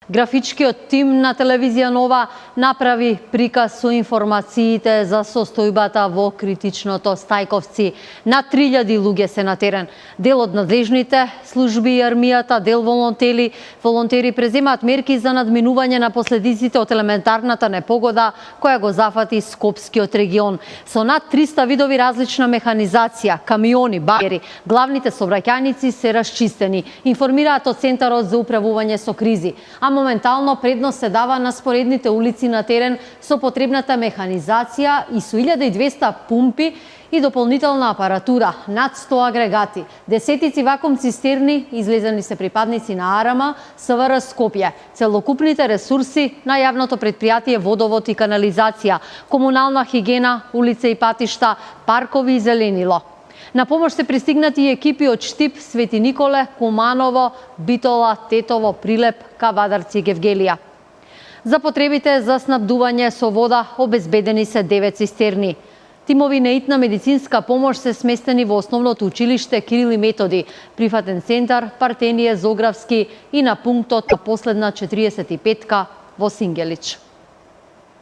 Графичкиот тим на телевизија Нова направи приказ со информациите за состојбата во критичното Стајковци. На 3000 луѓе се на терен. Дел од надлежните служби и армијата, дел волонтери преземаат мерки за надминување на последиците од елементарната непогода која го зафати Скопскиот регион. Со над 300 видови различна механизација, камиони, багери, главните сообраќајници се расчистени, информираат од Центарот за управување со кризи. Моментално предност се дава на споредните улици на терен со потребната механизација и со 1200 пумпи и дополнителна апаратура, над 100 агрегати, десетици вакуум цистерни, излезени се припадници на АРМА, СВР Скопје, целокупните ресурси на јавното претпријатие Водовод и канализација, комунална хигиена, улица и патишта, паркови и зеленило. На помош се пристигнати и екипи од Штип, Свети Николе, Куманово, Битола, Тетово, Прилеп, Кавадарци и Гевгелија. За потребите за снабдување со вода обезбедени се 9 цистерни. Тимови на итна медицинска помош се сместени во основното училиште Кирил и Методи, прифатен центар Партеније Зографски и на пунктот на последна 45-ка во Сингелич.